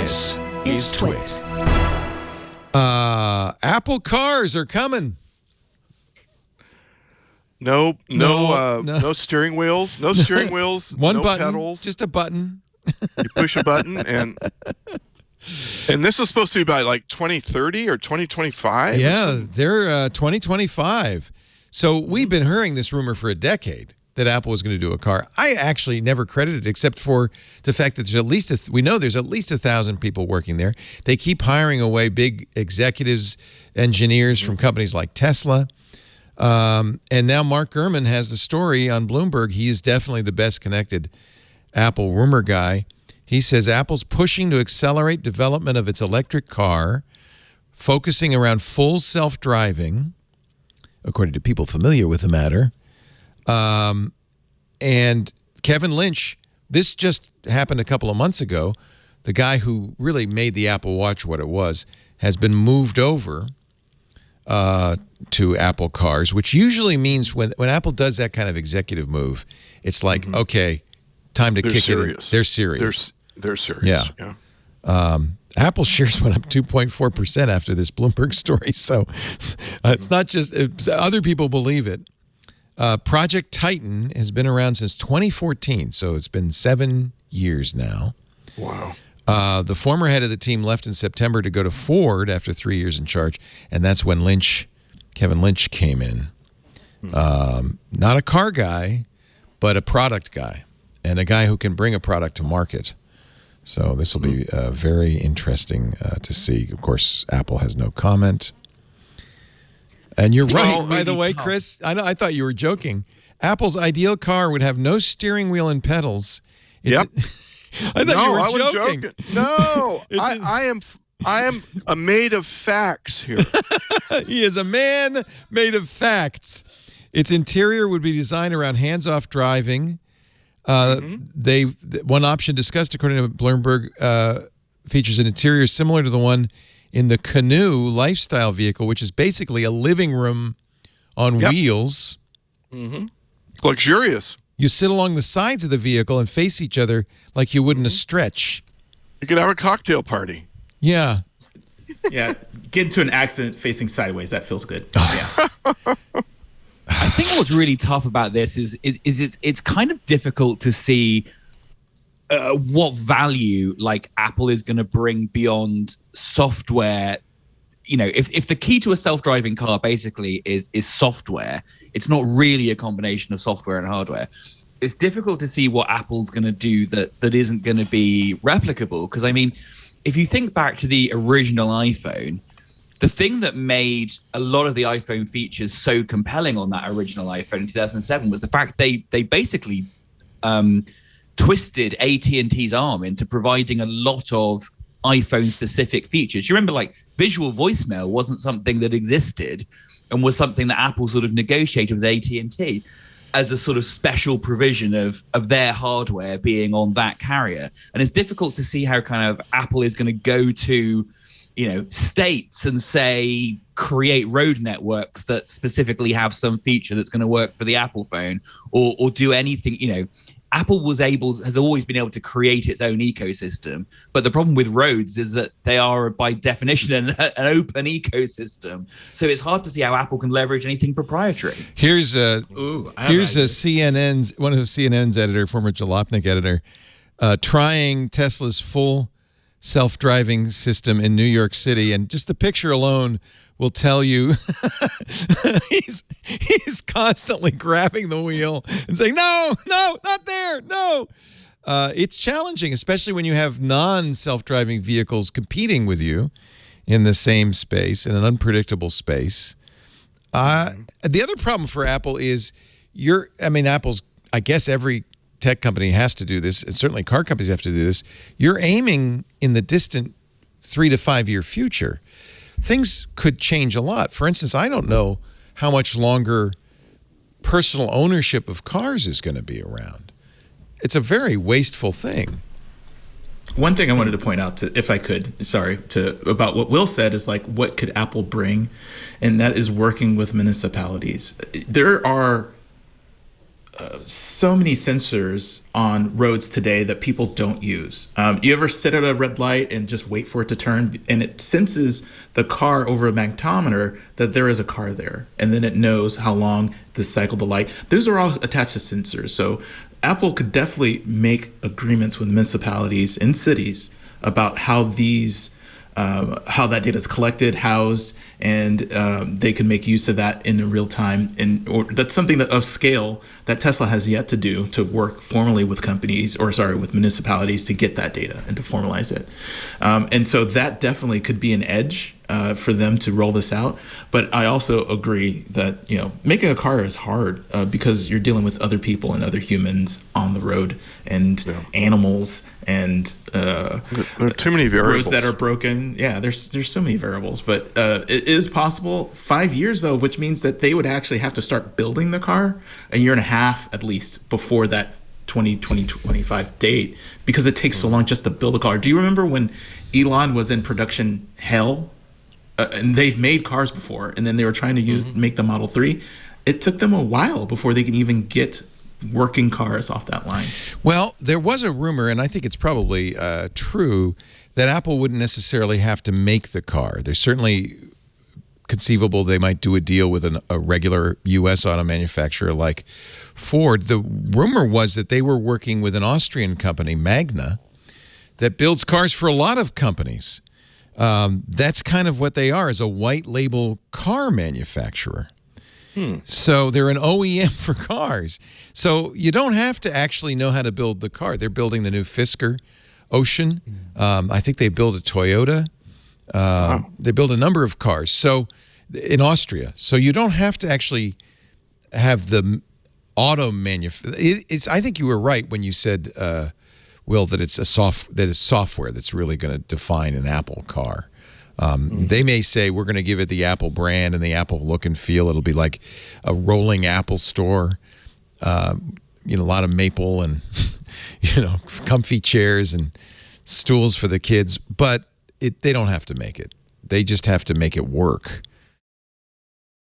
This is TWiT. Apple cars are coming. No steering wheels. No steering wheels. One no button, pedals. just a button. You push a button, and this was supposed to be by like 2030 or 2025. Yeah, they're 2025. So we've been hearing this rumor for a decade that Apple was going to do a car. I actually never credited it except for the fact that there's at least we know there's at least 1,000 people working there. They keep hiring away big executives, engineers from companies like Tesla. And now Mark Gurman has the story on Bloomberg. He is definitely the best connected Apple rumor guy. He says Apple's pushing to accelerate development of its electric car, focusing around full self-driving, according to people familiar with the matter. And Kevin Lynch, this just happened a couple of months ago. The guy who really made the Apple Watch what it was has been moved over to Apple cars, which usually means when Apple does that kind of executive move, it's like, okay, time to kick serious. it in. They're serious. They're serious. Yeah. Apple shares went up 2.4% after this Bloomberg story. So it's not just other people believe it. Project Titan has been around since 2014, so it's been 7 years now. Wow. The former head of the team left in September to go to Ford after 3 years in charge, and that's when Kevin Lynch came in. Not a car guy, but a product guy, and a guy who can bring a product to market. So this will be very interesting to see. Of course, Apple has no comment. And you're right, by the way, Chris. I thought you were joking. Apple's ideal car would have no steering wheel and pedals. Yep. I thought you were joking. No, I am made of facts here. He is a man made of facts. Its interior would be designed around hands-off driving. One option discussed, according to Bloomberg, features an interior similar to the one in the Canoe lifestyle vehicle, which is basically a living room on wheels. Luxurious. You sit along the sides of the vehicle and face each other like you would in a stretch. You could have a cocktail party. Yeah. Yeah. Get into an accident facing sideways. That feels good. Oh. Yeah. I think what's really tough about this is it's kind of difficult to see what value like Apple is going to bring beyond software. You know, if the key to a self-driving car basically is software, it's not really a combination of software and hardware. It's difficult to see what Apple's going to do that isn't going to be replicable. Because, I mean, if you think back to the original iPhone, the thing that made a lot of the iPhone features so compelling on that original iPhone in 2007 was the fact they basically twisted AT&T's arm into providing a lot of iPhone-specific features. You remember, like, visual voicemail wasn't something that existed and was something that Apple sort of negotiated with AT&T as a sort of special provision of their hardware being on that carrier. And it's difficult to see how kind of Apple is going to go to, you know, states and say, create road networks that specifically have some feature that's going to work for the Apple phone or do anything. You know, Apple has always been able to create its own ecosystem. But the problem with roads is that they are by definition an open ecosystem. So it's hard to see how Apple can leverage anything proprietary. Here's CNN's one of CNN's editor, former Jalopnik editor, trying Tesla's full self-driving system in New York City, and just the picture alone will tell you he's constantly grabbing the wheel and saying, no, not there, no. It's challenging, especially when you have non-self-driving vehicles competing with you in the same space, in an unpredictable space. The other problem for Apple is Apple's, I guess every tech company has to do this, and certainly car companies have to do this. You're aiming in the distant 3 to 5 year future. Things could change a lot. For instance, I don't know how much longer personal ownership of cars is going to be around. It's a very wasteful thing. One thing I wanted to point out, if I could, about what Will said is like, what could Apple bring? And that is working with municipalities. There are so many sensors on roads today that people don't use. You ever sit at a red light and just wait for it to turn, and it senses the car over a magnetometer that there is a car there, and then it knows how long to cycle the light. Those are all attached to sensors. So Apple could definitely make agreements with municipalities and cities about how how that data is collected, housed, and they can make use of that in real time. Or that's something that of scale that Tesla has yet to do, to work formally with with municipalities to get that data and to formalize it. And so that definitely could be an edge for them to roll this out. But I also agree that making a car is hard because you're dealing with other people and other humans on the road, and animals, and there are too many variables. Roads that are broken. Yeah, there's so many variables. But it is possible. 5 years though, which means that they would actually have to start building the car a year and a half at least before that 2025 date, because it takes so long just to build a car. Do you remember when Elon was in production hell? And they've made cars before, and then they were trying to make the Model 3. It took them a while before they can even get working cars off that line. Well, there was a rumor, and I think it's probably true, that Apple wouldn't necessarily have to make the car. There's certainly conceivable they might do a deal with a regular U.S. auto manufacturer like Ford. The rumor was that they were working with an Austrian company, Magna, that builds cars for a lot of companies. That's kind of what they are, as a white label car manufacturer. So they're an OEM for cars. So you don't have to actually know how to build the car. They're building the new Fisker Ocean. I think they build a Toyota. They build a number of cars. So in Austria. So you don't have to actually have the auto manufacturer. I think you were right when you said, Will, that it's software that's really going to define an Apple car. They may say we're going to give it the Apple brand and the Apple look and feel. It'll be like a rolling Apple store, a lot of maple and comfy chairs and stools for the kids. But they don't have to make it. They just have to make it work.